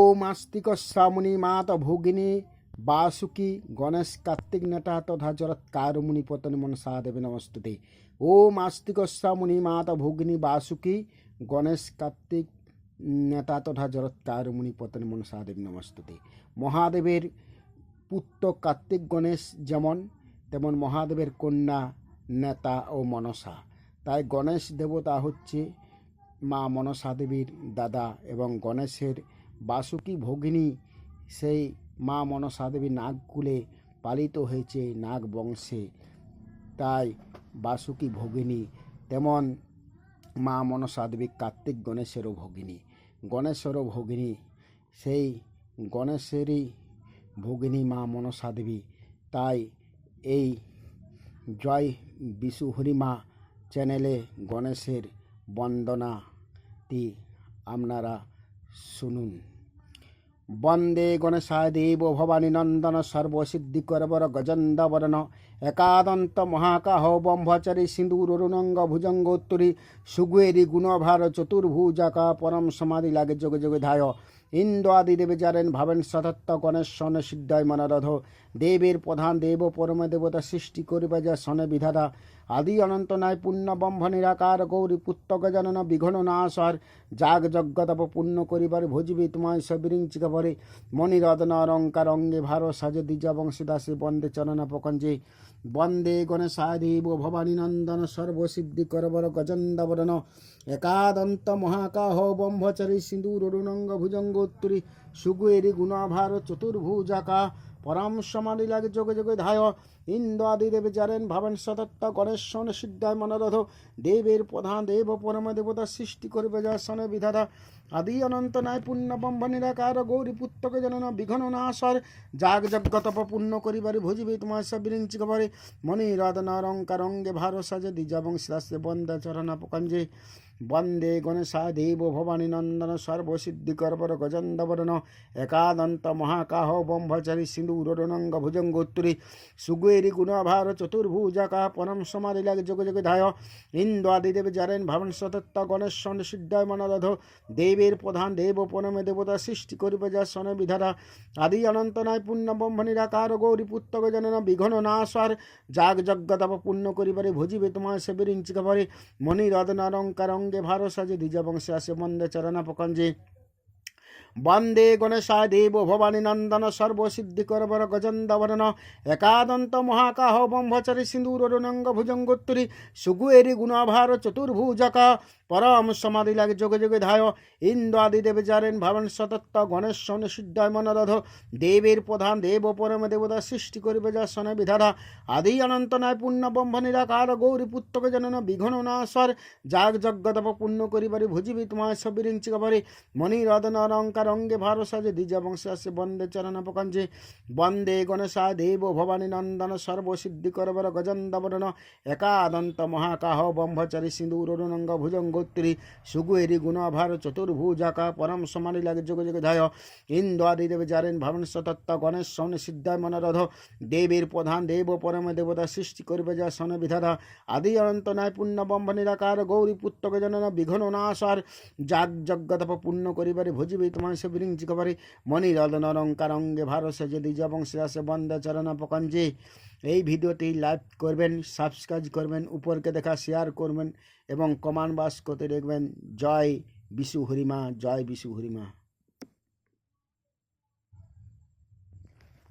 ওম আস্তিকস্যামুনি মাত ভোগিনী বাসুকি গণেশ কার্তিক নেতা তথা জরৎকার মুনি পতন মনসা দেবী নমস্তুতে। ওম আস্তিকস্যামুনি মাত ভোগিনী বাসুকি গণেশ কার্তিক নেতা তথা জরৎকার মুনি পতন মনসা দেবী নমস্তুতে। মহাদেবের পুত্র কার্তিক গণেশ যেমন, তেমন মহাদেবের কন্যা নেতা ও মনসা। তাই গণেশ দেবতা হচ্ছে মা মনসা দেবীর দাদা এবং গণেশের বাসুকি ভগিনী সেই মা মনসা দেবী নাগকুলে পালিত হয়েছে নাগ বংশে, তাই বাসুকি ভগিনী। তেমন মা মনসা দেবী কার্তিক গণেশেরও ভগিনী, গণেশেরও ভগিনী। সেই গণেশেরই ভগিনী মা মনসা দেবী। তাই এই জয় বিশু হরিমা চ্যানেলে গণেশের বন্দনাটি আপনারা শুনুন। বন্দে গণেশায় দেব ভবানী নন্দন সর্বসিদ্ধিকরবর গজন্দবরণ একাদন্ত মহাকাহ ব্রহ্মচারী সিন্দুরুরুনঙ্গ ভুজঙ্গোত্তরী সুগুয়েরি গুণভার চতুর্ভুজাকা পরম সমাধি লাগে যোগে যোগে ধায় ইন্দ্র আদি দেবে জারেন ভাবেন সতত্ব গণেশ সনে সিদ্ধায় মনোরথ দেবের প্রধান দেব পরম দেবতা সৃষ্টি করিবে যা সনে বিধাতা আদি অনন্ত নাই পুণ্য ব্রহ্ম নিরাকার গৌরী পুত্র গজানন বিঘ্ন নাশর যাগ যজ্ঞ তপ পুণ্য করিবার ভোজিবি তোমায় সবিরিঞ্চিকা পরে মণিরত্ন অলঙ্কার অঙ্গে ভার সাজে দ্বিজ বংশীদাসী বন্দে চরণ পকঞ্জে বন্দে গণেশায় দেব ভবানী নন্দন সর্বসিদ্ধি করবর গজন্দবরণ একাদন্ত মহাকাহ ব্রহ্মচারী সিন্দুরুনঙ্গ ভুজঙ্গোত্তরী সুগুয়েরি গুণাভার চতুর্ভুজাকা পরম সমাধি লাগে যোগে যোগে ধায় ইন্দ্র আদি দেবে জারেন ভাবেন সতত্ব গণেশ সনে সিদ্ধায় মনোরথ দেবের প্রধান দেব পরম দেবতা সৃষ্টি করবে যা সনে বিধাতা আদি অনন্ত নাই পুণ্য ব্রহ্ম নিরাকার গৌরী পুত্রকে জনন বিঘ্ন নাশর যাগ যজ্ঞ তপ পুণ্য করিবারে ভোজিবে তোমার সবিরিঞ্চিক পরে মণিরত্ন অলঙ্কার অঙ্গে ভার সাজে দ্বিজা বংশীদাসে বন্দে চরণ পকঞ্জে বন্দে গণেশায় দেব ভবানী নন্দন সর্বসিদ্ধিকরবর গজন্দবরণ একাদন্ত মহাকাহ ব্রহ্মচারী সিন্দুরুনঙ্গ ভুজঙ্গোত্তরী সুগুয়েরি গুণাভার চতুর্ভুজাকা পরম সমাধি লাগে যোগে যোগে ধায় ইন্দ্র আদি দেব জারেন ভাবন সতত্ব গণেশ সনে সিদ্ধায় মনোরথ দেবের প্রধান দেব পরমে দেবতা সৃষ্টি করিবে যা সনে বিধাতা আদি অনন্ত নাই পুণ্য ব্রহ্ম নিরাকার গৌরী পুত্র গজনন বিঘ্ন নাশর যাগ যজ্ঞ তপ পুণ্য করিবারে ভোজিবে তোমায় সেবিরিঞ্চিকা পরে মণিরত্ন অলঙ্কার অঙ্গে ভার সাজে দ্বিজ বংশে আসে বন্দে চরণ পকঞ্জে বন্দে গণেশায় দেব ভবানী নন্দন সর্বসিদ্ধিকরবর গজন্দবরণ একাদন্ত মহাকাহ ব্রহ্মচারী সিন্দুরুনঙ্গ ভুজঙ্গোত্তরী সুগুয়েরি গুণাভার চতুর্ভুজাকা পরম সমাধি লাগে যোগে যোগে ধায় ইন্দ্র আদি দেবে জারেন ভাবন সতত্ব গণেশ সনে সিদ্ধায় মনোরথ দেবের প্রধান দেব পরম দেবতা সৃষ্টি করিবে যা সনে বিধাতা আদি অনন্ত নাই পুণ্য ব্রহ্ম নিরাকার গৌরী পুত্রকে জনন বিঘ্ন নাশর যাগ যজ্ঞ তপ পুণ্য করিবারে ভোজিবি তোমায় সবিরিঞ্চিকা পরে মণিরত্ন অলঙ্কার অঙ্গে ভার সাজে দ্বিজ বংশে আসে বন্দে চরণ পকঞ্জে বন্দে গণেশায় দেব ভবানী নন্দন সর্বসিদ্ধি করবর গজন্দবরণ একাদন্ত মহাকাহ ব্রহ্মচারী সিন্দুরুনঙ্গ ভুজঙ্গোত্তরী সুগুয়েরি গুণাভার চতুর্ভুজাকা পরম সমাধি লাগে যোগে যোগে ধায় ইন্দ্র আদি দেব জারেন ভাবন সতত্ব গণেশ সনে সিদ্ধায় মনোরথ দেবের প্রধান দেব পরম দেবতা সৃষ্টি করবে যা সনে বিধাতা আদি অনন্ত নাই পুণ্য ব্রহ্ম নিরাকার গৌরী পুত্রকে জনন বিঘ্ন নাশর যাগ যজ্ঞ তপ পুণ্য করিবারে ভোজিবে তোমায় সবিরিঞ্চিকা পরে মণিরত্ন অলঙ্কার অঙ্গে ভার সাজে দ্বিজ বংশে আসে বন্দে চরণ পকঞ্জে। এই ভিডিওটি লাইক করবেন, সাবস্ক্রাইব করবেন, উপরকে দেখা শেয়ার করবেন এবং কমেন্ট বক্স করতে দেখবেন জয় বিশু হরিমা, জয় বিশু হরিমা।